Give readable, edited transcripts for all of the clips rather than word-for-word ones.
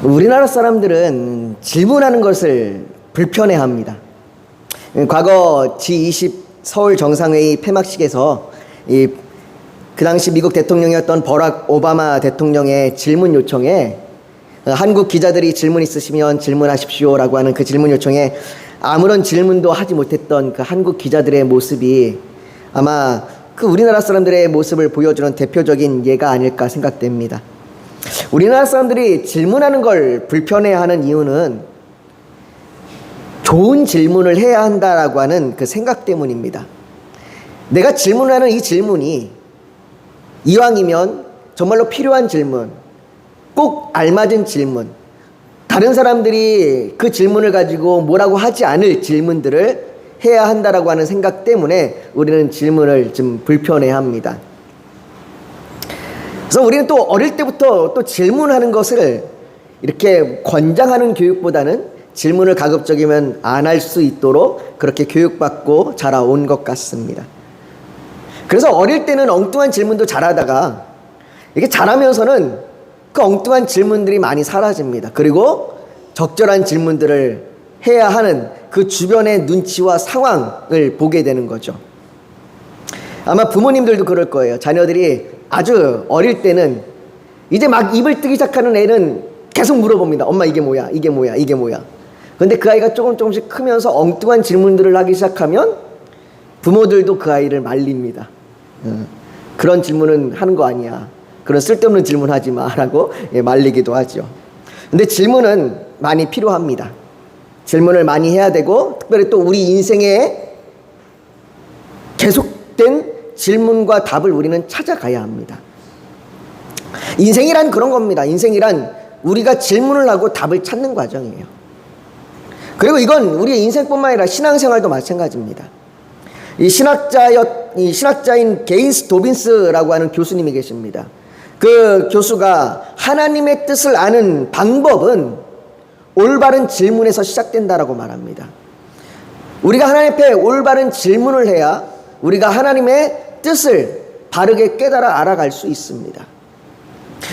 우리나라 사람들은 질문하는 것을 불편해합니다. 과거 G20 서울 정상회의 폐막식에서 그 당시 미국 대통령이었던 버락 오바마 대통령의 질문 요청에 한국 기자들이 질문 있으시면 질문하십시오라고 하는 그 질문 요청에 아무런 질문도 하지 못했던 그 한국 기자들의 모습이 아마 그 우리나라 사람들의 모습을 보여주는 대표적인 예가 아닐까 생각됩니다. 우리나라 사람들이 질문하는 걸 불편해하는 이유는 좋은 질문을 해야 한다라고 하는 그 생각 때문입니다. 내가 질문하는 이 질문이 이왕이면 정말로 필요한 질문, 꼭 알맞은 질문, 다른 사람들이 그 질문을 가지고 뭐라고 하지 않을 질문들을 해야 한다라고 하는 생각 때문에 우리는 질문을 좀 불편해합니다. 그래서 우리는 또 어릴 때부터 또 질문하는 것을 이렇게 권장하는 교육보다는 질문을 가급적이면 안 할 수 있도록 그렇게 교육받고 자라온 것 같습니다. 그래서 어릴 때는 엉뚱한 질문도 잘하다가 이게 자라면서는 그 엉뚱한 질문들이 많이 사라집니다. 그리고 적절한 질문들을 해야 하는 그 주변의 눈치와 상황을 보게 되는 거죠. 아마 부모님들도 그럴 거예요. 자녀들이 아주 어릴 때는 이제 막 입을 뜨기 시작하는 애는 계속 물어봅니다. 엄마 이게 뭐야? 이게 뭐야? 이게 뭐야? 그런데 그 아이가 조금씩 크면서 엉뚱한 질문들을 하기 시작하면 부모들도 그 아이를 말립니다. 그런 질문은 하는 거 아니야. 그런 쓸데없는 질문 하지 마라고 말리기도 하죠. 근데 질문은 많이 필요합니다. 질문을 많이 해야 되고 특별히 또 우리 인생에 계속된 질문과 답을 우리는 찾아가야 합니다. 인생이란 그런 겁니다. 인생이란 우리가 질문을 하고 답을 찾는 과정이에요. 그리고 이건 우리의 인생뿐만 아니라 신앙생활도 마찬가지입니다. 이 신학자인 게인스 도빈스라고 하는 교수님이 계십니다. 그 교수가 하나님의 뜻을 아는 방법은 올바른 질문에서 시작된다라고 말합니다. 우리가 하나님 앞에 올바른 질문을 해야 우리가 하나님의 뜻을 바르게 깨달아 알아갈 수 있습니다.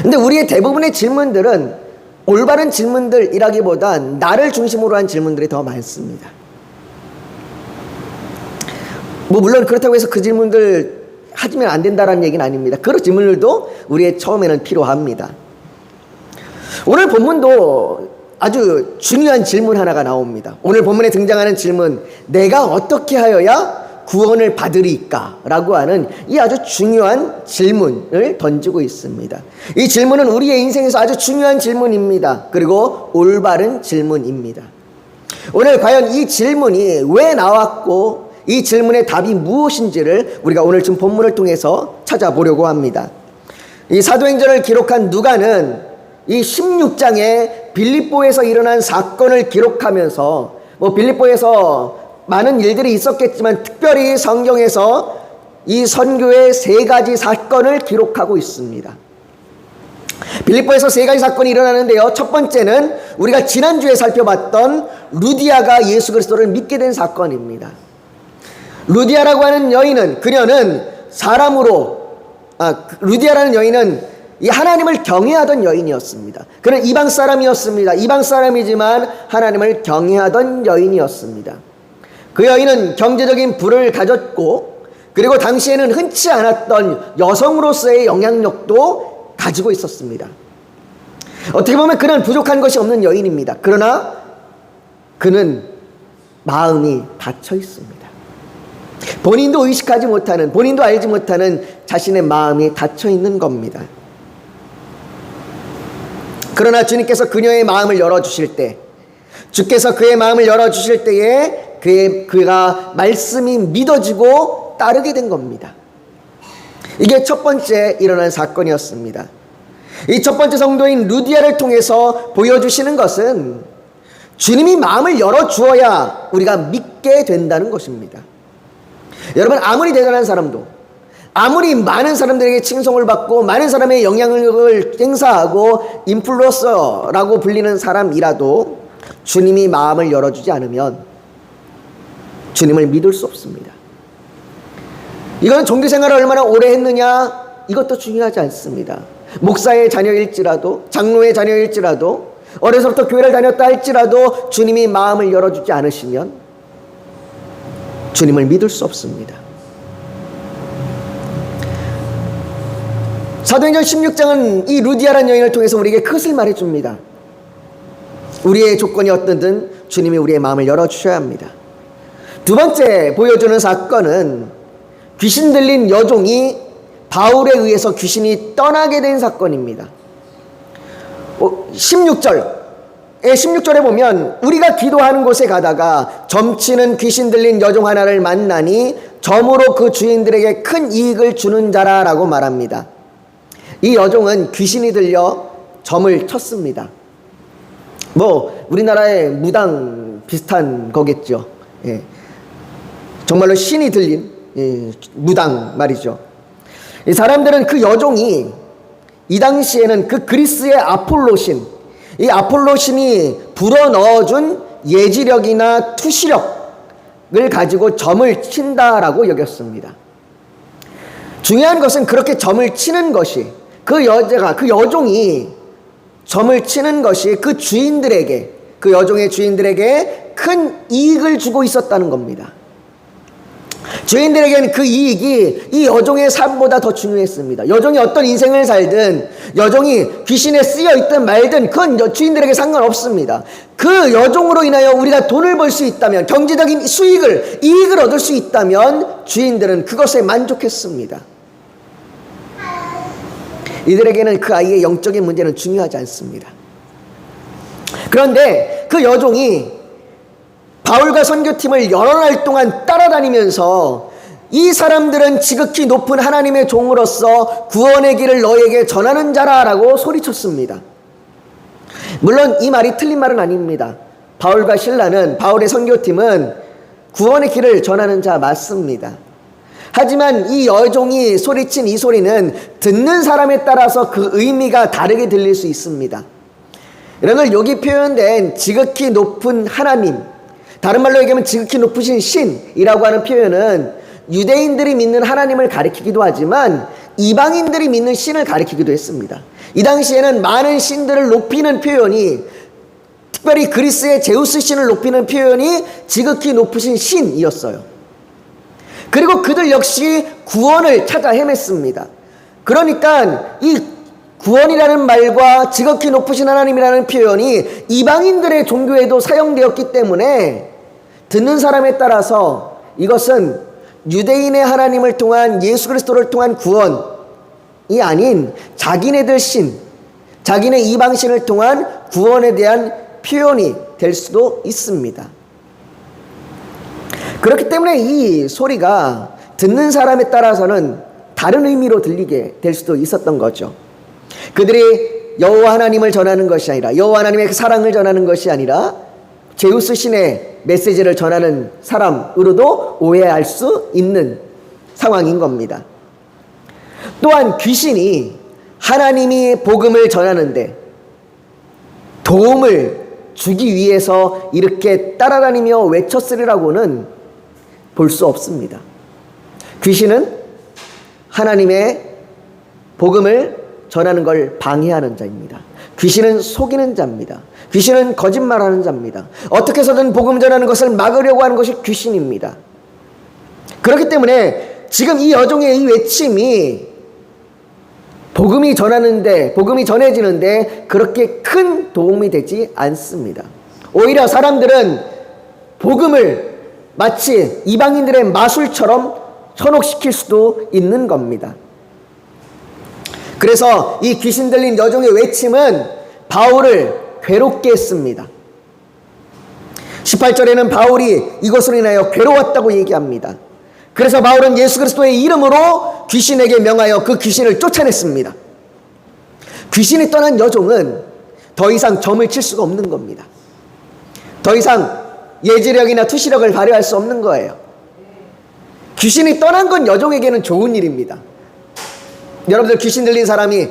근데 우리의 대부분의 질문들은 올바른 질문들이라기보다 나를 중심으로 한 질문들이 더 많습니다. 물론 그렇다고 해서 그 질문들 하시면 안 된다라는 얘기는 아닙니다. 그런 질문들도 우리의 처음에는 필요합니다. 오늘 본문도 아주 중요한 질문 하나가 나옵니다. 오늘 본문에 등장하는 질문, 내가 어떻게 하여야 구원을 받으리까? 라고 하는 이 아주 중요한 질문을 던지고 있습니다. 이 질문은 우리의 인생에서 아주 중요한 질문입니다. 그리고 올바른 질문입니다. 오늘 과연 이 질문이 왜 나왔고 이 질문의 답이 무엇인지를 우리가 오늘 지금 본문을 통해서 찾아보려고 합니다. 이 사도행전을 기록한 누가는 이 16장에 빌립보에서 일어난 사건을 기록하면서 빌립보에서 많은 일들이 있었겠지만 특별히 성경에서 이 선교의 세 가지 사건을 기록하고 있습니다. 빌립보에서 세 가지 사건이 일어나는데요. 첫 번째는 우리가 지난주에 살펴봤던 루디아가 예수 그리스도를 믿게 된 사건입니다. 루디아라고 하는 여인은 루디아라는 여인은 이 하나님을 경외하던 여인이었습니다. 그는 이방 사람이었습니다. 이방 사람이지만 하나님을 경외하던 여인이었습니다. 그 여인은 경제적인 부를 가졌고 그리고 당시에는 흔치 않았던 여성으로서의 영향력도 가지고 있었습니다. 어떻게 보면 그는 부족한 것이 없는 여인입니다. 그러나 그는 마음이 닫혀 있습니다. 본인도 의식하지 못하는, 본인도 알지 못하는 자신의 마음이 닫혀 있는 겁니다. 그러나 주님께서 그녀의 마음을 열어주실 때, 주께서 그의 마음을 열어주실 때에 그가 말씀이 믿어지고 따르게 된 겁니다. 이게 첫 번째 일어난 사건이었습니다. 이 첫 번째 성도인 루디아를 통해서 보여주시는 것은 주님이 마음을 열어주어야 우리가 믿게 된다는 것입니다. 여러분, 아무리 대단한 사람도, 아무리 많은 사람들에게 칭송을 받고 많은 사람의 영향력을 행사하고 인플루언서라고 불리는 사람이라도 주님이 마음을 열어주지 않으면 주님을 믿을 수 없습니다. 이건 종교생활을 얼마나 오래 했느냐, 이것도 중요하지 않습니다. 목사의 자녀일지라도, 장로의 자녀일지라도, 어려서부터 교회를 다녔다 할지라도 주님이 마음을 열어주지 않으시면 주님을 믿을 수 없습니다. 사도행전 16장은 이 루디아라는 여인을 통해서 우리에게 그것을 말해줍니다. 우리의 조건이 어떻든 주님이 우리의 마음을 열어주셔야 합니다. 두 번째 보여주는 사건은 귀신 들린 여종이 바울에 의해서 귀신이 떠나게 된 사건입니다. 16절에 보면 우리가 기도하는 곳에 가다가 점치는 귀신 들린 여종 하나를 만나니 점으로 그 주인들에게 큰 이익을 주는 자라라고 말합니다. 이 여종은 귀신이 들려 점을 쳤습니다. 우리나라의 무당 비슷한 거겠죠. 예. 정말로 신이 들린 무당 말이죠. 이 사람들은 그 여종이 이 당시에는 그 그리스의 아폴로신, 이 아폴로신이 불어넣어준 예지력이나 투시력을 가지고 점을 친다라고 여겼습니다. 중요한 것은 그렇게 점을 치는 것이, 그 여종이 점을 치는 것이 그 주인들에게, 그 여종의 주인들에게 큰 이익을 주고 있었다는 겁니다. 주인들에게는 그 이익이 이 여종의 삶보다 더 중요했습니다. 여종이 어떤 인생을 살든, 여종이 귀신에 쓰여 있든 말든 그건 주인들에게 상관없습니다. 그 여종으로 인하여 우리가 돈을 벌 수 있다면, 경제적인 이익을 얻을 수 있다면 주인들은 그것에 만족했습니다. 이들에게는 그 아이의 영적인 문제는 중요하지 않습니다. 그런데 그 여종이 바울과 선교팀을 여러 날 동안 따라다니면서 이 사람들은 지극히 높은 하나님의 종으로서 구원의 길을 너에게 전하는 자라라고 소리쳤습니다. 물론 이 말이 틀린 말은 아닙니다. 바울과 실라는, 바울의 선교팀은 구원의 길을 전하는 자 맞습니다. 하지만 이 여종이 소리친 이 소리는 듣는 사람에 따라서 그 의미가 다르게 들릴 수 있습니다. 이런 걸 여기 표현된 지극히 높은 하나님, 다른 말로 얘기하면 지극히 높으신 신이라고 하는 표현은 유대인들이 믿는 하나님을 가리키기도 하지만 이방인들이 믿는 신을 가리키기도 했습니다. 이 당시에는 많은 신들을 높이는 표현이, 특별히 그리스의 제우스 신을 높이는 표현이 지극히 높으신 신이었어요. 그리고 그들 역시 구원을 찾아 헤맸습니다. 그러니까 이 구원이라는 말과 지극히 높으신 하나님이라는 표현이 이방인들의 종교에도 사용되었기 때문에 듣는 사람에 따라서 이것은 유대인의 하나님을 통한, 예수 그리스도를 통한 구원이 아닌 자기네들 신, 자기네 이방신을 통한 구원에 대한 표현이 될 수도 있습니다. 그렇기 때문에 이 소리가 듣는 사람에 따라서는 다른 의미로 들리게 될 수도 있었던 거죠. 그들이 여호와 하나님을 전하는 것이 아니라, 여호와 하나님의 그 사랑을 전하는 것이 아니라 제우스 신의 메시지를 전하는 사람으로도 오해할 수 있는 상황인 겁니다. 또한 귀신이 하나님이 복음을 전하는데 도움을 주기 위해서 이렇게 따라다니며 외쳤으리라고는 볼 수 없습니다. 귀신은 하나님의 복음을 전하는 걸 방해하는 자입니다. 귀신은 속이는 자입니다. 귀신은 거짓말하는 자입니다. 어떻게 해서든 복음 전하는 것을 막으려고 하는 것이 귀신입니다. 그렇기 때문에 지금 이 여종의 이 외침이 복음이 전해지는데 그렇게 큰 도움이 되지 않습니다. 오히려 사람들은 복음을 마치 이방인들의 마술처럼 현혹시킬 수도 있는 겁니다. 그래서 이 귀신 들린 여종의 외침은 바울을 괴롭게 했습니다. 18절에는 바울이 이것으로 인하여 괴로웠다고 얘기합니다. 그래서 바울은 예수 그리스도의 이름으로 귀신에게 명하여 그 귀신을 쫓아냈습니다. 귀신이 떠난 여종은 더 이상 점을 칠 수가 없는 겁니다. 더 이상 예지력이나 투시력을 발휘할 수 없는 거예요. 귀신이 떠난 건 여종에게는 좋은 일입니다. 여러분들 귀신 들린 사람이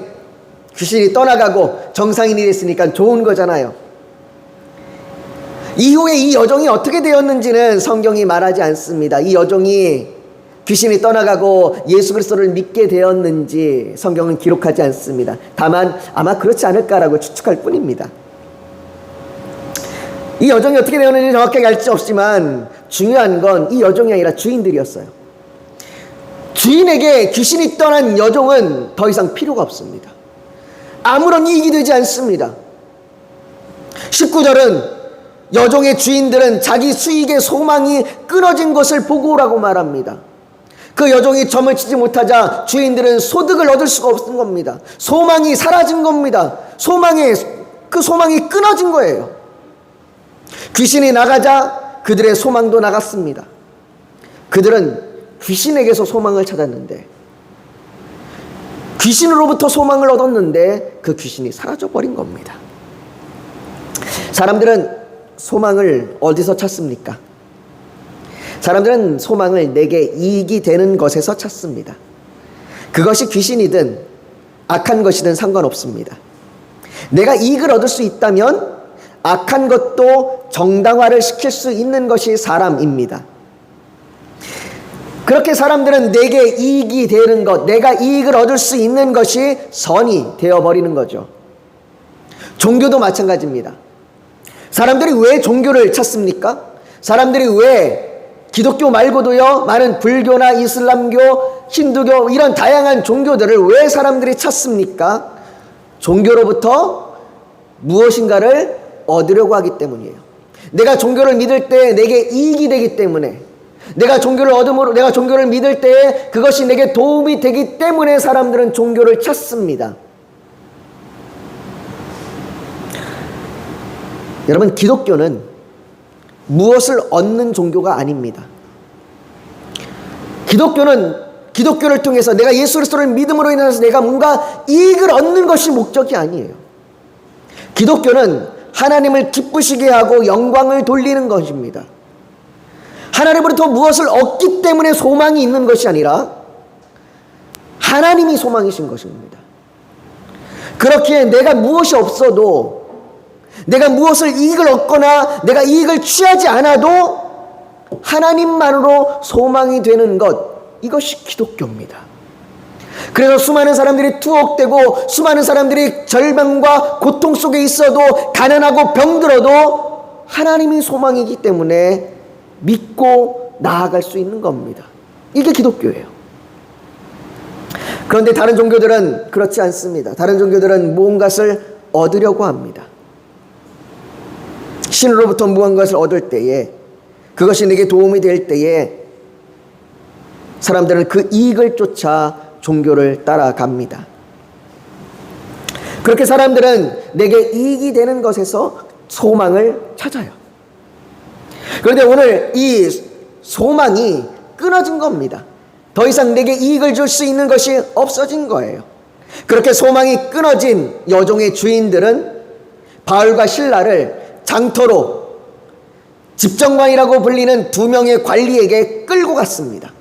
귀신이 떠나가고 정상인이 됐으니까 좋은 거잖아요. 이후에 이 여종이 어떻게 되었는지는 성경이 말하지 않습니다. 이 여종이 귀신이 떠나가고 예수 그리스도를 믿게 되었는지 성경은 기록하지 않습니다. 다만 아마 그렇지 않을까라고 추측할 뿐입니다. 이 여종이 어떻게 되었는지 정확하게 알 수 없지만 중요한 건 이 여종이 아니라 주인들이었어요. 주인에게 귀신이 떠난 여종은 더 이상 필요가 없습니다. 아무런 이익이 되지 않습니다. 19절은 여종의 주인들은 자기 수익의 소망이 끊어진 것을 보고라고 말합니다. 그 여종이 점을 치지 못하자 주인들은 소득을 얻을 수가 없는 겁니다. 소망이 사라진 겁니다. 그 소망이 끊어진 거예요. 귀신이 나가자 그들의 소망도 나갔습니다. 그들은 귀신에게서 소망을 찾았는데, 귀신으로부터 소망을 얻었는데 그 귀신이 사라져버린 겁니다. 사람들은 소망을 어디서 찾습니까? 사람들은 소망을 내게 이익이 되는 것에서 찾습니다. 그것이 귀신이든 악한 것이든 상관없습니다. 내가 이익을 얻을 수 있다면 악한 것도 정당화를 시킬 수 있는 것이 사람입니다. 그렇게 사람들은 내게 이익이 되는 것, 내가 이익을 얻을 수 있는 것이 선이 되어버리는 거죠. 종교도 마찬가지입니다. 사람들이 왜 종교를 찾습니까? 사람들이 왜 기독교 말고도요, 많은 불교나 이슬람교, 힌두교 이런 다양한 종교들을 왜 사람들이 찾습니까? 종교로부터 무엇인가를 얻으려고 하기 때문이에요. 내가 종교를 믿을 때 내게 이익이 되기 때문에, 내가 종교를 믿을 때 그것이 내게 도움이 되기 때문에 사람들은 종교를 찾습니다. 여러분, 기독교는 무엇을 얻는 종교가 아닙니다. 기독교를 통해서 내가 예수 그리스도를 믿음으로 인해서 내가 뭔가 이익을 얻는 것이 목적이 아니에요. 기독교는 하나님을 기쁘시게 하고 영광을 돌리는 것입니다. 하나님으로부터 무엇을 얻기 때문에 소망이 있는 것이 아니라 하나님이 소망이신 것입니다. 그렇기에 내가 무엇이 없어도, 내가 무엇을 이익을 얻거나 내가 이익을 취하지 않아도 하나님만으로 소망이 되는 것, 이것이 기독교입니다. 그래서 수많은 사람들이 투옥되고 수많은 사람들이 절망과 고통 속에 있어도, 가난하고 병들어도 하나님이 소망이기 때문에 믿고 나아갈 수 있는 겁니다. 이게 기독교예요. 그런데 다른 종교들은 그렇지 않습니다. 다른 종교들은 무언가를 얻으려고 합니다. 신으로부터 무언가를 얻을 때에, 그것이 내게 도움이 될 때에 사람들은 그 이익을 쫓아 종교를 따라갑니다. 그렇게 사람들은 내게 이익이 되는 것에서 소망을 찾아요. 그런데 오늘 이 소망이 끊어진 겁니다. 더 이상 내게 이익을 줄 수 있는 것이 없어진 거예요. 그렇게 소망이 끊어진 여종의 주인들은 바울과 실라를 장터로 집정관이라고 불리는 2명의 관리에게 끌고 갔습니다.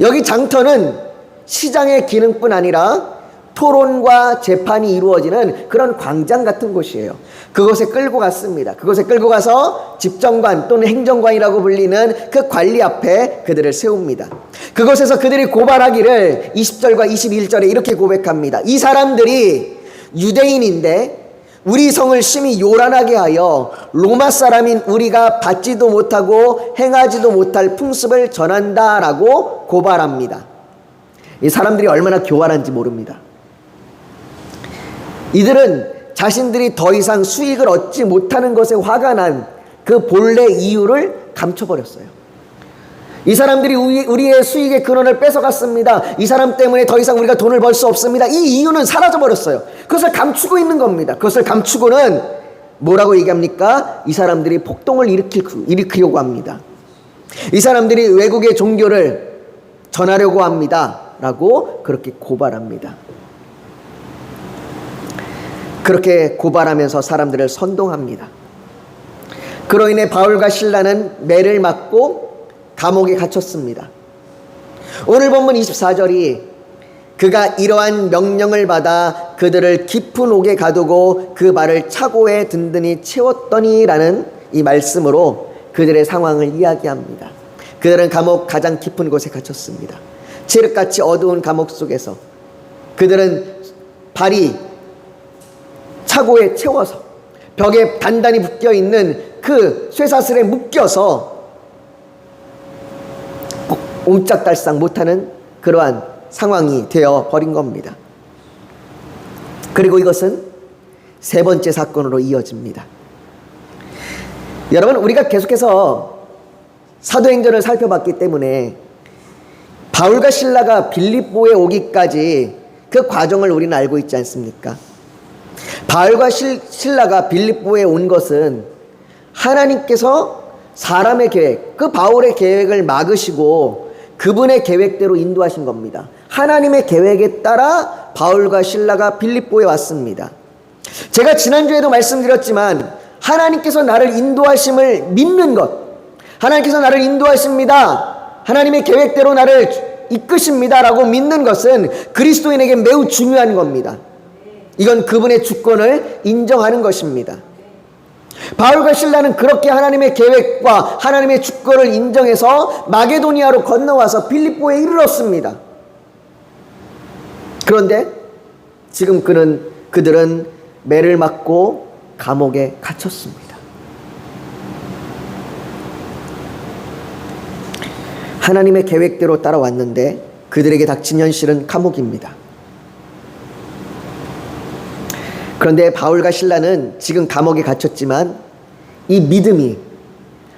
여기 장터는 시장의 기능뿐 아니라 토론과 재판이 이루어지는 그런 광장 같은 곳이에요. 그곳에 끌고 갔습니다. 그곳에 끌고 가서 집정관 또는 행정관이라고 불리는 그 관리 앞에 그들을 세웁니다. 그곳에서 그들이 고발하기를 20절과 21절에 이렇게 고백합니다. 이 사람들이 유대인인데 우리 성을 심히 요란하게 하여 로마 사람인 우리가 받지도 못하고 행하지도 못할 풍습을 전한다라고 고발합니다. 이 사람들이 얼마나 교활한지 모릅니다. 이들은 자신들이 더 이상 수익을 얻지 못하는 것에 화가 난 그 본래 이유를 감춰버렸어요. 이 사람들이 우리의 수익의 근원을 뺏어갔습니다. 이 사람 때문에 더 이상 우리가 돈을 벌 수 없습니다. 이 이유는 사라져버렸어요. 그것을 감추고 있는 겁니다. 그것을 감추고는 뭐라고 얘기합니까? 이 사람들이 폭동을 일으키려고 합니다. 이 사람들이 외국의 종교를 전하려고 합니다. 라고 그렇게 고발합니다. 그렇게 고발하면서 사람들을 선동합니다. 그로 인해 바울과 실라는 매를 맞고 감옥에 갇혔습니다. 오늘 본문 24절이 그가 이러한 명령을 받아 그들을 깊은 옥에 가두고 그 발을 차고에 든든히 채웠더니 라는 이 말씀으로 그들의 상황을 이야기합니다. 그들은 감옥 가장 깊은 곳에 갇혔습니다. 칠흑같이 어두운 감옥 속에서 그들은 발이 차고에 채워서 벽에 단단히 묶여 있는 그 쇠사슬에 묶여서 옴짝달싹 못하는 그러한 상황이 되어 버린 겁니다. 그리고 이것은 세 번째 사건으로 이어집니다. 여러분, 우리가 계속해서 사도행전을 살펴봤기 때문에 바울과 실라가 빌립보에 오기까지 그 과정을 우리는 알고 있지 않습니까? 바울과 실라가 빌립보에 온 것은 하나님께서 사람의 계획, 그 바울의 계획을 막으시고 그분의 계획대로 인도하신 겁니다. 하나님의 계획에 따라 바울과 실라가 빌립보에 왔습니다. 제가 지난주에도 말씀드렸지만 하나님께서 나를 인도하심을 믿는 것, 하나님께서 나를 인도하십니다, 하나님의 계획대로 나를 이끄십니다 라고 믿는 것은 그리스도인에게 매우 중요한 겁니다. 이건 그분의 주권을 인정하는 것입니다. 바울과 실라는 그렇게 하나님의 계획과 하나님의 주권을 인정해서 마게도니아로 건너와서 빌립보에 이르렀습니다. 그런데 지금 그들은 매를 맞고 감옥에 갇혔습니다. 하나님의 계획대로 따라왔는데 그들에게 닥친 현실은 감옥입니다. 그런데 바울과 실라는 지금 감옥에 갇혔지만 이 믿음이,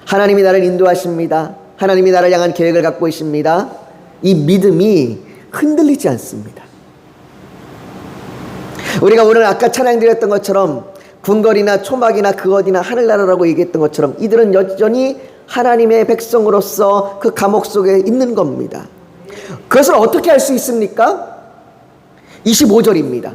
하나님이 나를 인도하십니다, 하나님이 나를 향한 계획을 갖고 있습니다, 이 믿음이 흔들리지 않습니다. 우리가 오늘 아까 찬양드렸던 것처럼 궁궐이나 초막이나 그 어디나 하늘나라라고 얘기했던 것처럼 이들은 여전히 하나님의 백성으로서 그 감옥 속에 있는 겁니다. 그것을 어떻게 할 수 있습니까? 25절입니다.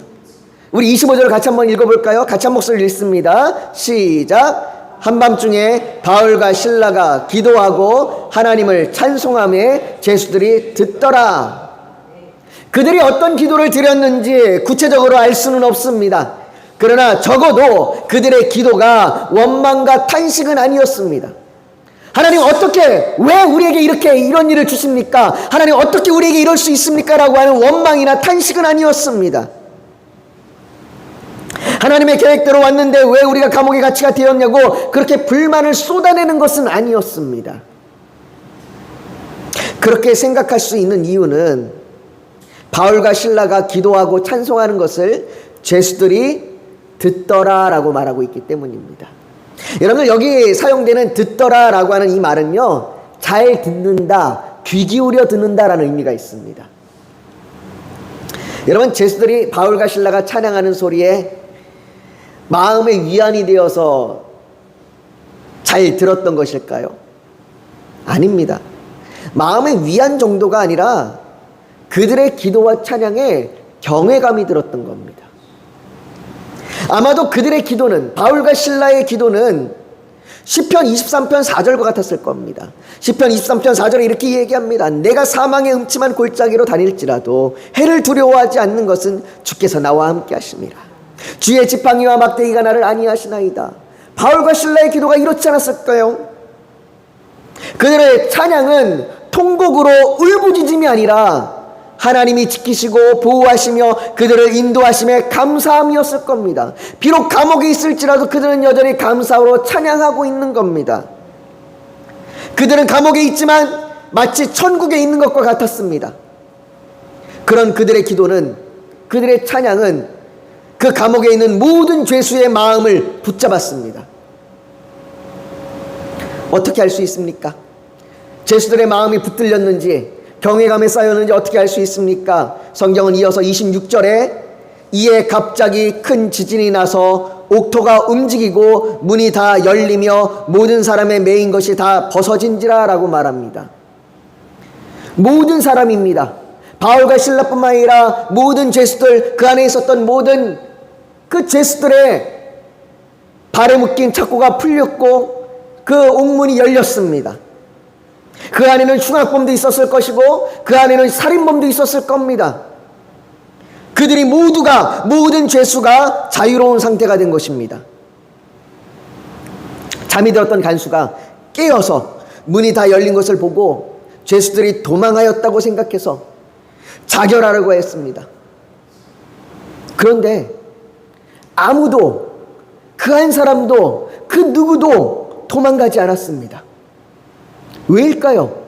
우리 25절을 같이 한번 읽어볼까요? 같이 한 목소리를 읽습니다. 시작. 한밤중에 바울과 실라가 기도하고 하나님을 찬송하며 제수들이 듣더라. 그들이 어떤 기도를 드렸는지 구체적으로 알 수는 없습니다. 그러나 적어도 그들의 기도가 원망과 탄식은 아니었습니다. 하나님 어떻게, 왜 우리에게 이런 일을 주십니까? 하나님 어떻게 우리에게 이럴 수 있습니까? 라고 하는 원망이나 탄식은 아니었습니다. 하나님의 계획대로 왔는데 왜 우리가 감옥에 갇히가 되었냐고 그렇게 불만을 쏟아내는 것은 아니었습니다. 그렇게 생각할 수 있는 이유는 바울과 실라가 기도하고 찬송하는 것을 죄수들이 듣더라라고 말하고 있기 때문입니다. 여러분, 여기 사용되는 듣더라라고 하는 이 말은요, 잘 듣는다, 귀 기울여 듣는다라는 의미가 있습니다. 여러분, 죄수들이 바울과 실라가 찬양하는 소리에 마음의 위안이 되어서 잘 들었던 것일까요? 아닙니다. 마음의 위안 정도가 아니라 그들의 기도와 찬양에 경외감이 들었던 겁니다. 아마도 그들의 기도는, 바울과 실라의 기도는 시편 23편 4절과 같았을 겁니다. 시편 23편 4절에 이렇게 얘기합니다. 내가 사망의 음침한 골짜기로 다닐지라도 해를 두려워하지 않는 것은 주께서 나와 함께 하심이라. 주의 지팡이와 막대기가 나를 안위하시나이다. 바울과 실라의 기도가 이렇지 않았을까요? 그들의 찬양은 통곡으로 울부짖음이 아니라 하나님이 지키시고 보호하시며 그들을 인도하심에 감사함이었을 겁니다. 비록 감옥에 있을지라도 그들은 여전히 감사로 찬양하고 있는 겁니다. 그들은 감옥에 있지만 마치 천국에 있는 것과 같았습니다. 그런 그들의 기도는, 그들의 찬양은 그 감옥에 있는 모든 죄수의 마음을 붙잡았습니다. 어떻게 알 수 있습니까? 죄수들의 마음이 붙들렸는지, 경외감에 쌓였는지 어떻게 알 수 있습니까? 성경은 이어서 26절에 이에 갑자기 큰 지진이 나서 옥토가 움직이고 문이 다 열리며 모든 사람의 매인 것이 다 벗어진지라 라고 말합니다. 모든 사람입니다. 바울과 실라뿐만 아니라 모든 죄수들, 그 안에 있었던 모든 그 죄수들의 발에 묶인 착고가 풀렸고 그 옥문이 열렸습니다. 그 안에는 흉악범도 있었을 것이고 그 안에는 살인범도 있었을 겁니다. 그들이 모두가, 모든 죄수가 자유로운 상태가 된 것입니다. 잠이 들었던 간수가 깨어서 문이 다 열린 것을 보고 죄수들이 도망하였다고 생각해서 자결하려고 했습니다. 그런데 아무도 그 그 한 사람도 그 누구도 도망가지 않았습니다. 왜일까요?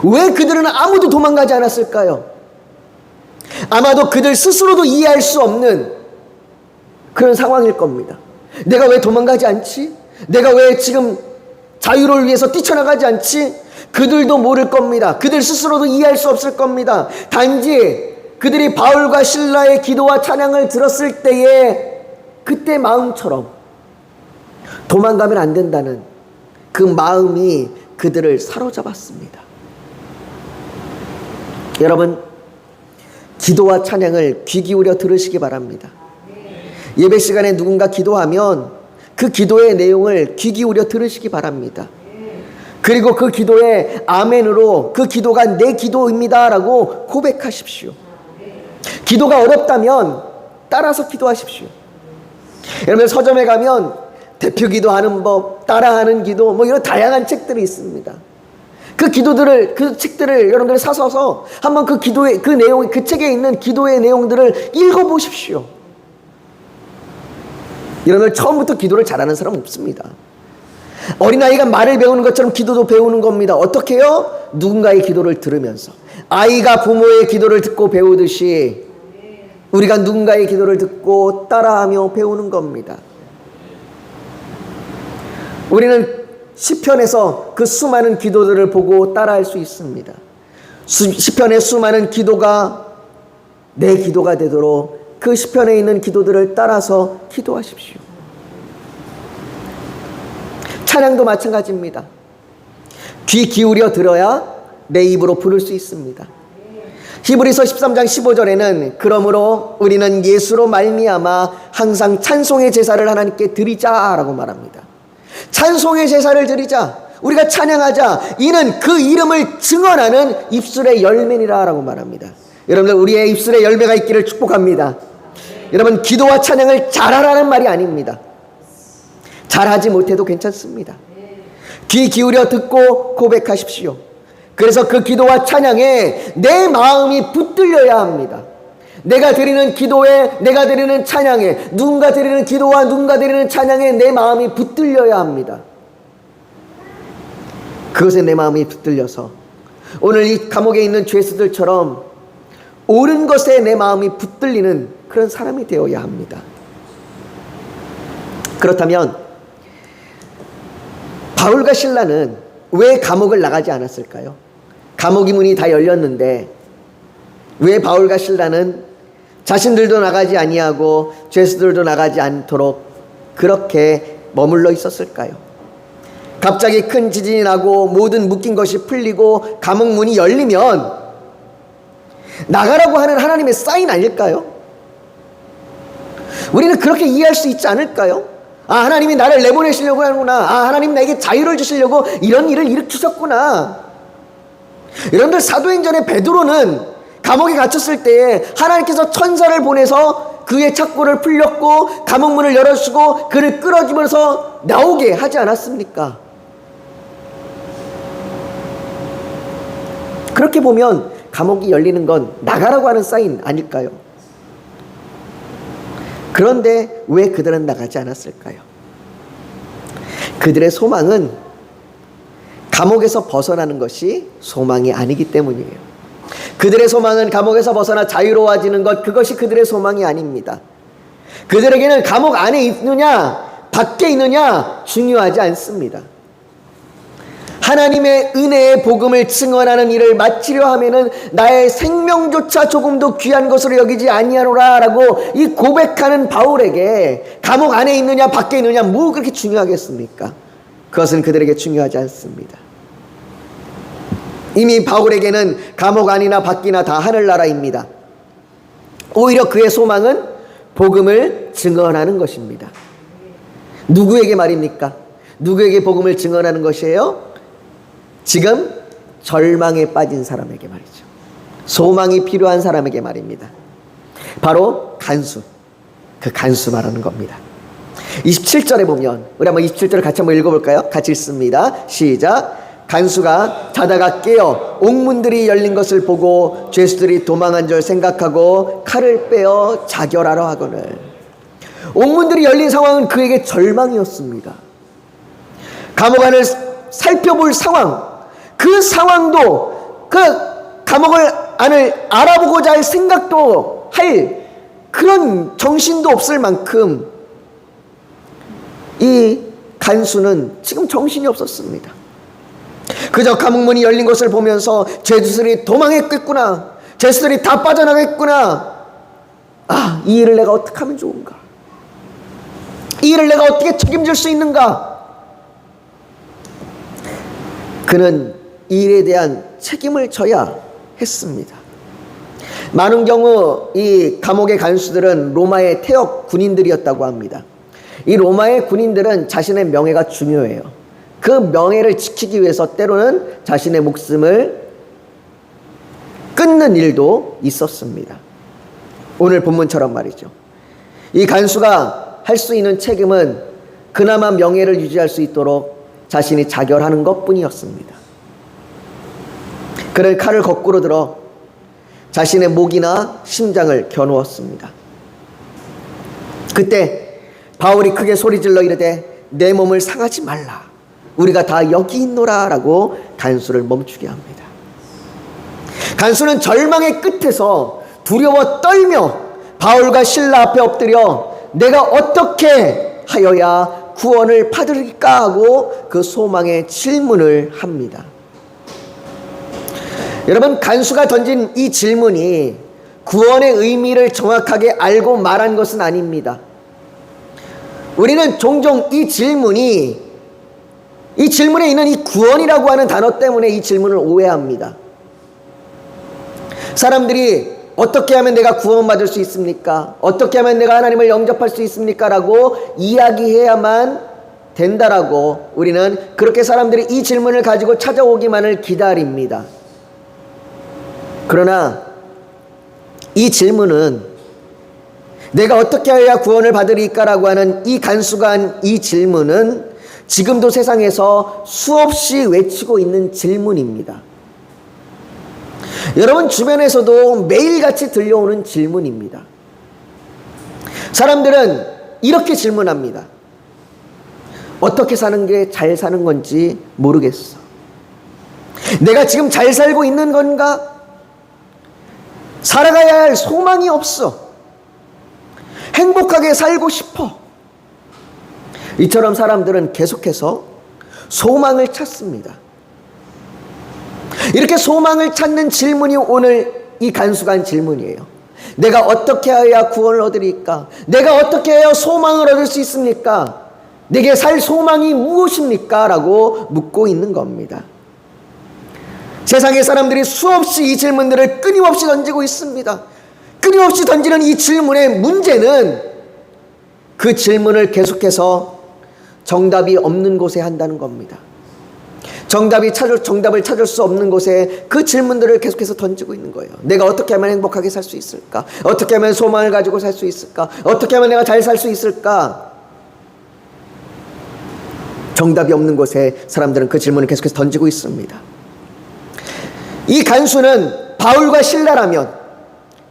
왜 그들은 아무도 도망가지 않았을까요? 아마도 그들 스스로도 이해할 수 없는 그런 상황일 겁니다. 내가 왜 도망가지 않지? 내가 왜 지금 자유를 위해서 뛰쳐나가지 않지? 그들도 모를 겁니다. 그들 스스로도 이해할 수 없을 겁니다. 단지 그들이 바울과 실라의 기도와 찬양을 들었을 때에 그때 마음처럼 도망가면 안 된다는 그 마음이 그들을 사로잡았습니다. 여러분, 기도와 찬양을 귀 기울여 들으시기 바랍니다. 예배 시간에 누군가 기도하면 그 기도의 내용을 귀 기울여 들으시기 바랍니다. 그리고 그 기도에 아멘으로 그 기도가 내 기도입니다 라고 고백하십시오. 기도가 어렵다면 따라서 기도하십시오. 여러분, 서점에 가면 대표 기도하는 법, 따라하는 기도, 뭐 이런 다양한 책들이 있습니다. 그 기도들을, 그 책들을 여러분들이 사서 한번 그 기도의 그 내용, 그 책에 있는 기도의 내용들을 읽어보십시오. 여러분, 처음부터 기도를 잘하는 사람은 없습니다. 어린아이가 말을 배우는 것처럼 기도도 배우는 겁니다. 어떻게 해요? 누군가의 기도를 들으면서. 아이가 부모의 기도를 듣고 배우듯이 우리가 누군가의 기도를 듣고 따라하며 배우는 겁니다. 우리는 시편에서 그 수많은 기도들을 보고 따라할 수 있습니다. 시편의 수많은 기도가 내 기도가 되도록 그 시편에 있는 기도들을 따라서 기도하십시오. 찬양도 마찬가지입니다. 귀 기울여 들어야 내 입으로 부를 수 있습니다. 히브리서 13장 15절에는 그러므로 우리는 예수로 말미암아 항상 찬송의 제사를 하나님께 드리자라고 말합니다. 찬송의 제사를 드리자, 우리가 찬양하자, 이는 그 이름을 증언하는 입술의 열매니라라고 말합니다. 여러분들, 우리의 입술에 열매가 있기를 축복합니다. 여러분, 기도와 찬양을 잘하라는 말이 아닙니다. 잘하지 못해도 괜찮습니다. 귀 기울여 듣고 고백하십시오. 그래서 그 기도와 찬양에 내 마음이 붙들려야 합니다. 내가 드리는 기도에, 내가 드리는 찬양에, 누군가 드리는 기도와 누군가 드리는 찬양에 내 마음이 붙들려야 합니다. 그것에 내 마음이 붙들려서 오늘 이 감옥에 있는 죄수들처럼 옳은 것에 내 마음이 붙들리는 그런 사람이 되어야 합니다. 그렇다면 바울과 실라는 왜 감옥을 나가지 않았을까요? 감옥의 문이 다 열렸는데 왜 바울과 실라는 자신들도 나가지 아니하고 죄수들도 나가지 않도록 그렇게 머물러 있었을까요? 갑자기 큰 지진이 나고 모든 묶인 것이 풀리고 감옥 문이 열리면 나가라고 하는 하나님의 사인 아닐까요? 우리는 그렇게 이해할 수 있지 않을까요? 아, 하나님이 나를 내보내시려고 하는구나. 아, 하나님 나에게 자유를 주시려고 이런 일을 일으키셨구나. 여러분들, 사도행전의 베드로는 감옥에 갇혔을 때에 하나님께서 천사를 보내서 그의 착고를 풀렸고 감옥문을 열어주고 그를 끌어주면서 나오게 하지 않았습니까? 그렇게 보면 감옥이 열리는 건 나가라고 하는 사인 아닐까요? 그런데 왜 그들은 나가지 않았을까요? 그들의 소망은 감옥에서 벗어나는 것이 소망이 아니기 때문이에요. 그들의 소망은 감옥에서 벗어나 자유로워지는 것, 그것이 그들의 소망이 아닙니다. 그들에게는 감옥 안에 있느냐 밖에 있느냐 중요하지 않습니다. 하나님의 은혜의 복음을 증언하는 일을 마치려 하면은 나의 생명조차 조금도 귀한 것으로 여기지 아니하노라 라고 이 고백하는 바울에게 감옥 안에 있느냐 밖에 있느냐 뭐 그렇게 중요하겠습니까? 그것은 그들에게 중요하지 않습니다. 이미 바울에게는 감옥 안이나 밖이나 다 하늘나라입니다. 오히려 그의 소망은 복음을 증언하는 것입니다. 누구에게 말입니까? 누구에게 복음을 증언하는 것이에요? 지금 절망에 빠진 사람에게 말이죠. 소망이 필요한 사람에게 말입니다. 바로 간수, 그 간수 말하는 겁니다. 27절에 보면 우리 한번 27절을 같이 한번 읽어볼까요? 같이 읽습니다. 시작. 간수가 자다가 깨어 옥문들이 열린 것을 보고 죄수들이 도망한 줄 생각하고 칼을 빼어 자결하러 하거늘 옥문들이 열린 상황은 그에게 절망이었습니다. 감옥 안을 살펴볼 상황, 그 상황도 그 감옥을 안을 알아보고자 할 생각도 할 그런 정신도 없을 만큼 이 간수는 지금 정신이 없었습니다. 그저 감옥문이 열린 것을 보면서 죄수들이 도망했겠구나, 죄수들이 다 빠져나갔구나, 이 일을 내가 어떻게 하면 좋은가, 이 일을 내가 어떻게 책임질 수 있는가. 그는 이 일에 대한 책임을 져야 했습니다. 많은 경우 이 감옥의 간수들은 로마의 태역 군인들이었다고 합니다. 이 로마의 군인들은 자신의 명예가 중요해요. 그 명예를 지키기 위해서 때로는 자신의 목숨을 끊는 일도 있었습니다. 오늘 본문처럼 말이죠. 이 간수가 할 수 있는 책임은 그나마 명예를 유지할 수 있도록 자신이 자결하는 것뿐이었습니다. 그는 칼을 거꾸로 들어 자신의 목이나 심장을 겨누었습니다. 그때 바울이 크게 소리질러 이르되 내 몸을 상하지 말라, 우리가 다 여기 있노라 라고 간수를 멈추게 합니다. 간수는 절망의 끝에서 두려워 떨며 바울과 실라 앞에 엎드려 내가 어떻게 하여야 구원을 받을까 하고 그 소망의 질문을 합니다. 여러분, 간수가 던진 이 질문이 구원의 의미를 정확하게 알고 말한 것은 아닙니다. 우리는 종종 이 질문에 있는 이 구원이라고 하는 단어 때문에 이 질문을 오해합니다. 사람들이 어떻게 하면 내가 구원받을 수 있습니까? 어떻게 하면 내가 하나님을 영접할 수 있습니까? 라고 이야기해야만 된다라고 우리는 그렇게 사람들이 이 질문을 가지고 찾아오기만을 기다립니다. 그러나 이 질문은 내가 어떻게 해야 구원을 받으리까라고 하는 이 간수가 한 이 질문은 지금도 세상에서 수없이 외치고 있는 질문입니다. 여러분 주변에서도 매일같이 들려오는 질문입니다. 사람들은 이렇게 질문합니다. 어떻게 사는 게 잘 사는 건지 모르겠어. 내가 지금 잘 살고 있는 건가? 살아가야 할 소망이 없어. 행복하게 살고 싶어. 이처럼 사람들은 계속해서 소망을 찾습니다. 이렇게 소망을 찾는 질문이 오늘 이 간수가 한 질문이에요. 내가 어떻게 해야 구원을 얻으리까? 내가 어떻게 해야 소망을 얻을 수 있습니까? 내게 살 소망이 무엇입니까? 라고 묻고 있는 겁니다. 세상의 사람들이 수없이 이 질문들을 끊임없이 던지고 있습니다. 끊임없이 던지는 이 질문의 문제는 그 질문을 계속해서 정답이 없는 곳에 한다는 겁니다. 정답을 찾을 수 없는 곳에 그 질문들을 계속해서 던지고 있는 거예요. 내가 어떻게 하면 행복하게 살 수 있을까? 어떻게 하면 소망을 가지고 살 수 있을까? 어떻게 하면 내가 잘 살 수 있을까? 정답이 없는 곳에 사람들은 그 질문을 계속해서 던지고 있습니다. 이 간수는 바울과 실라라면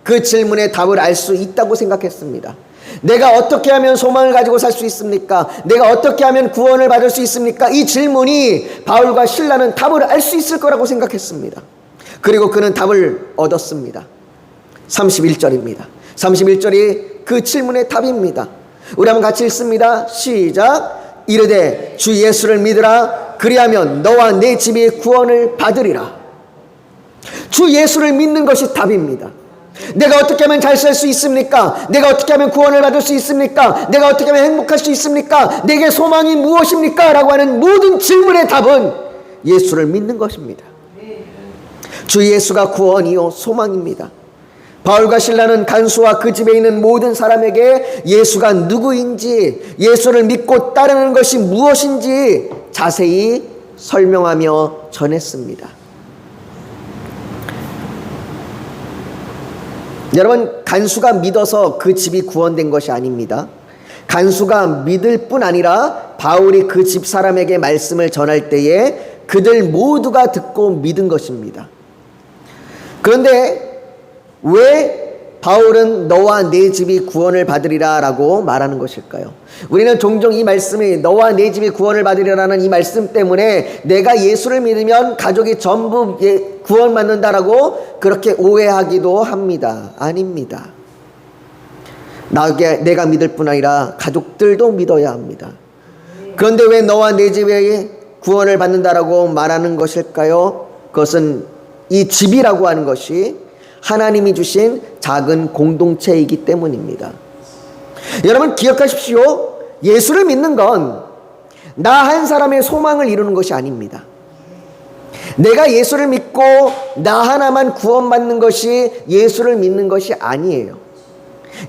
그 질문의 답을 알 수 있다고 생각했습니다. 내가 어떻게 하면 소망을 가지고 살 수 있습니까? 내가 어떻게 하면 구원을 받을 수 있습니까? 이 질문이 바울과 실라는 답을 알 수 있을 거라고 생각했습니다. 그리고 그는 답을 얻었습니다. 31절입니다. 31절이 그 질문의 답입니다. 우리 한번 같이 읽습니다. 시작. 이르되 주 예수를 믿으라. 그리하면 너와 내 집이 구원을 받으리라. 주 예수를 믿는 것이 답입니다. 내가 어떻게 하면 잘 살 수 있습니까? 내가 어떻게 하면 구원을 받을 수 있습니까? 내가 어떻게 하면 행복할 수 있습니까? 내게 소망이 무엇입니까? 라고 하는 모든 질문의 답은 예수를 믿는 것입니다. 주 예수가 구원이요 소망입니다. 바울과 실라는 간수와 그 집에 있는 모든 사람에게 예수가 누구인지, 예수를 믿고 따르는 것이 무엇인지 자세히 설명하며 전했습니다. 여러분, 간수가 믿어서 그 집이 구원된 것이 아닙니다. 간수가 믿을 뿐 아니라 바울이 그 집 사람에게 말씀을 전할 때에 그들 모두가 듣고 믿은 것입니다. 그런데 왜 바울은 너와 내 집이 구원을 받으리라 라고 말하는 것일까요? 우리는 종종 이 말씀이 너와 내 집이 구원을 받으리라는 이 말씀 때문에 내가 예수를 믿으면 가족이 전부 구원받는다라고 그렇게 오해하기도 합니다. 아닙니다. 내가 믿을 뿐 아니라 가족들도 믿어야 합니다. 그런데 왜 너와 내 집에 구원을 받는다라고 말하는 것일까요? 그것은 이 집이라고 하는 것이 하나님이 주신 작은 공동체이기 때문입니다. 여러분 기억하십시오. 예수를 믿는 건 나 한 사람의 소망을 이루는 것이 아닙니다. 내가 예수를 믿고 나 하나만 구원받는 것이 예수를 믿는 것이 아니에요.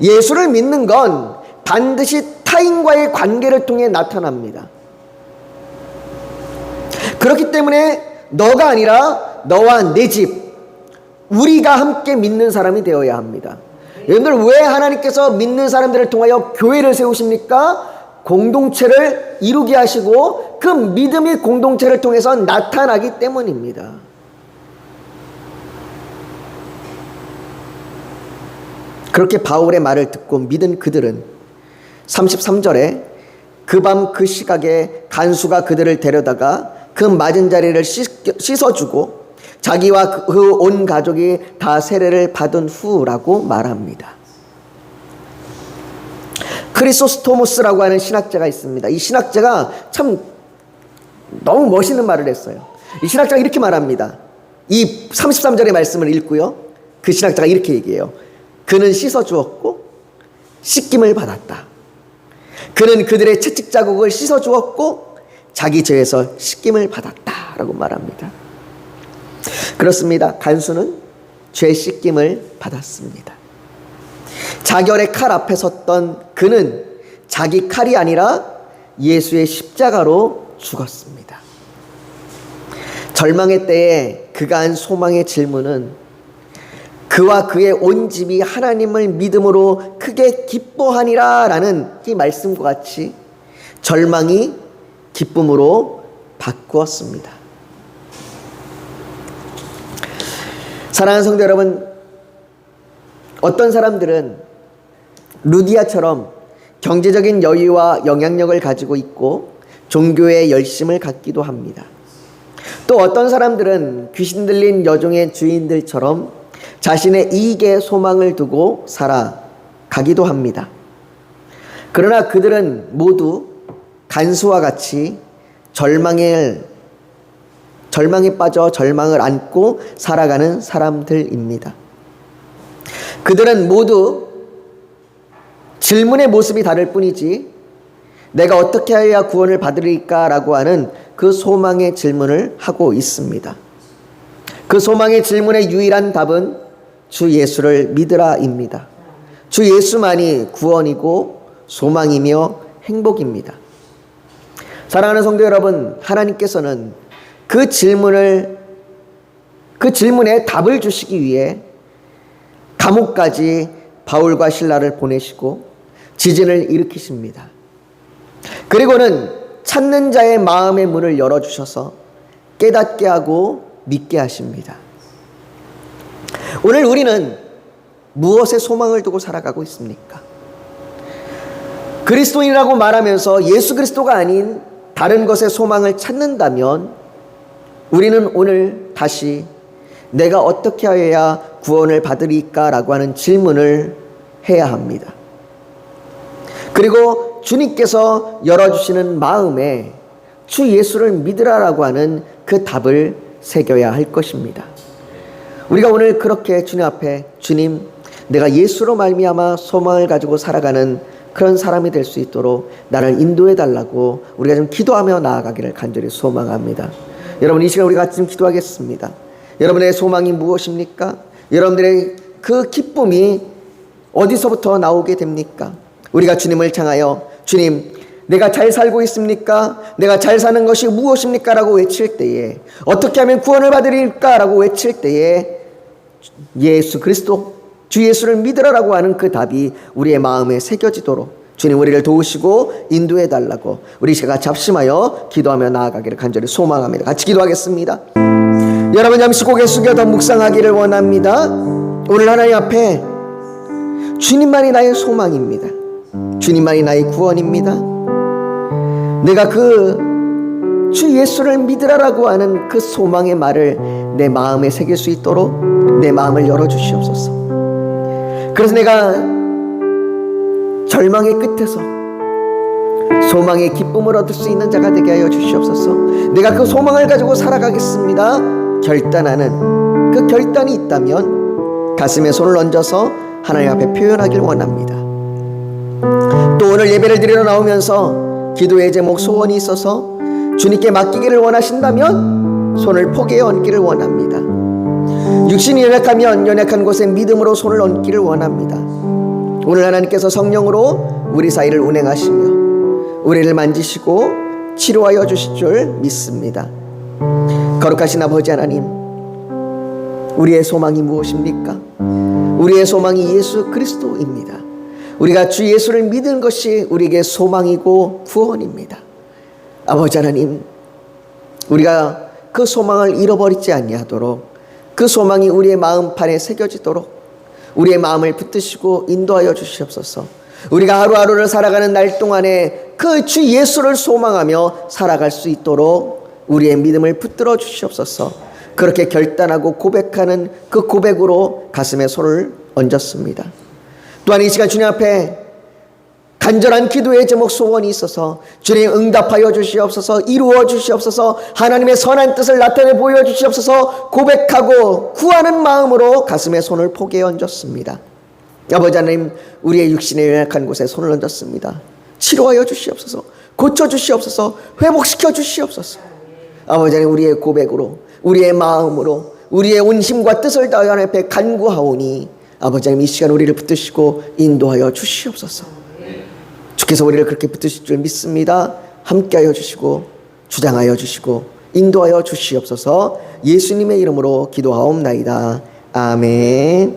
예수를 믿는 건 반드시 타인과의 관계를 통해 나타납니다. 그렇기 때문에 너가 아니라 너와 내 집, 우리가 함께 믿는 사람이 되어야 합니다. 여러분들 왜 하나님께서 믿는 사람들을 통하여 교회를 세우십니까? 공동체를 이루게 하시고 그 믿음이 공동체를 통해서 나타나기 때문입니다. 그렇게 바울의 말을 듣고 믿은 그들은 33절에 그 밤 그 시각에 간수가 그들을 데려다가 그 맞은 자리를 씻어주고 자기와 그 온 가족이 다 세례를 받은 후라고 말합니다. 크리소스토모스라고 하는 신학자가 있습니다. 이 신학자가 참 너무 멋있는 말을 했어요. 이 신학자가 이렇게 말합니다. 이 33절의 말씀을 읽고요. 그 신학자가 이렇게 얘기해요. 그는 씻어주었고 씻김을 받았다. 그는 그들의 채찍 자국을 씻어주었고 자기 죄에서 씻김을 받았다 라고 말합니다. 그렇습니다. 간수는 죄 씻김을 받았습니다. 자결의 칼 앞에 섰던 그는 자기 칼이 아니라 예수의 십자가로 죽었습니다. 절망의 때에 그가 한 소망의 질문은 그와 그의 온 집이 하나님을 믿음으로 크게 기뻐하니라 라는 이 말씀과 같이 절망이 기쁨으로 바꾸었습니다. 사랑하는 성도 여러분, 어떤 사람들은 루디아처럼 경제적인 여유와 영향력을 가지고 있고 종교에 열심을 갖기도 합니다. 또 어떤 사람들은 귀신 들린 여종의 주인들처럼 자신의 이익에 소망을 두고 살아가기도 합니다. 그러나 그들은 모두 간수와 같이 절망에 빠져 절망을 안고 살아가는 사람들입니다. 그들은 모두 질문의 모습이 다를 뿐이지 내가 어떻게 해야 구원을 받으리까 라고 하는 그 소망의 질문을 하고 있습니다. 그 소망의 질문의 유일한 답은 주 예수를 믿으라입니다. 주 예수만이 구원이고 소망이며 행복입니다. 사랑하는 성도 여러분, 하나님께서는 그 질문에 답을 주시기 위해 감옥까지 바울과 실라를 보내시고 지진을 일으키십니다. 그리고는 찾는 자의 마음의 문을 열어주셔서 깨닫게 하고 믿게 하십니다. 오늘 우리는 무엇에 소망을 두고 살아가고 있습니까? 그리스도인이라고 말하면서 예수 그리스도가 아닌 다른 것에 소망을 찾는다면 우리는 오늘 다시 내가 어떻게 해야 구원을 받으리까 라고 하는 질문을 해야 합니다. 그리고 주님께서 열어주시는 마음에 주 예수를 믿으라라고 하는 그 답을 새겨야 할 것입니다. 우리가 오늘 그렇게 주님 앞에 주님, 내가 예수로 말미암아 소망을 가지고 살아가는 그런 사람이 될 수 있도록 나를 인도해 달라고 우리가 좀 기도하며 나아가기를 간절히 소망합니다. 여러분, 이 시간 우리 같이 좀 기도하겠습니다. 여러분의 소망이 무엇입니까? 여러분들의 그 기쁨이 어디서부터 나오게 됩니까? 우리가 주님을 향하여 주님, 내가 잘 살고 있습니까? 내가 잘 사는 것이 무엇입니까? 라고 외칠 때에, 어떻게 하면 구원을 받으리까? 라고 외칠 때에 예수 그리스도, 주 예수를 믿으라라고 하는 그 답이 우리의 마음에 새겨지도록 주님 우리를 도우시고 인도해 달라고 우리 제가 잡심하여 기도하며 나아가기를 간절히 소망합니다. 같이 기도하겠습니다. 여러분 잠시 고개 숙여 더 묵상하기를 원합니다. 오늘 하나님 앞에 주님만이 나의 소망입니다. 주님만이 나의 구원입니다. 내가 그 주 예수를 믿으라라고 하는 그 소망의 말을 내 마음에 새길 수 있도록 내 마음을 열어주시옵소서. 그래서 내가 절망의 끝에서 소망의 기쁨을 얻을 수 있는 자가 되게 하여 주시옵소서. 내가 그 소망을 가지고 살아가겠습니다 결단하는 그 결단이 있다면 가슴에 손을 얹어서 하나님 앞에 표현하길 원합니다. 또 오늘 예배를 드리러 나오면서 기도의 제목 소원이 있어서 주님께 맡기기를 원하신다면 손을 포개에 얹기를 원합니다. 육신이 연약하면 연약한 곳에 믿음으로 손을 얹기를 원합니다. 오늘 하나님께서 성령으로 우리 사이를 운행하시며 우리를 만지시고 치료하여 주실 줄 믿습니다. 거룩하신 아버지 하나님, 우리의 소망이 무엇입니까? 우리의 소망이 예수 그리스도입니다. 우리가 주 예수를 믿는 것이 우리에게 소망이고 구원입니다. 아버지 하나님, 우리가 그 소망을 잃어버리지 아니하도록 그 소망이 우리의 마음판에 새겨지도록 우리의 마음을 붙드시고 인도하여 주시옵소서. 우리가 하루하루를 살아가는 날 동안에 그 주 예수를 소망하며 살아갈 수 있도록 우리의 믿음을 붙들어 주시옵소서. 그렇게 결단하고 고백하는 그 고백으로 가슴에 손을 얹었습니다. 또한 이 시간 주님 앞에 간절한 기도의 제목 소원이 있어서 주님 응답하여 주시옵소서. 이루어 주시옵소서. 하나님의 선한 뜻을 나타내 보여 주시옵소서. 고백하고 구하는 마음으로 가슴에 손을 포개에 얹었습니다. 아버지 하나님, 우리의 육신의 연약한 곳에 손을 얹었습니다. 치료하여 주시옵소서. 고쳐 주시옵소서. 회복시켜 주시옵소서. 아버지 하나님, 우리의 고백으로 우리의 마음으로 우리의 온심과 뜻을 다하여 하나님 앞에 간구하오니 아버지 하나님, 이 시간 우리를 붙드시고 인도하여 주시옵소서. 주께서 우리를 그렇게 붙드실 줄 믿습니다. 함께하여 주시고 주장하여 주시고 인도하여 주시옵소서. 예수님의 이름으로 기도하옵나이다. 아멘.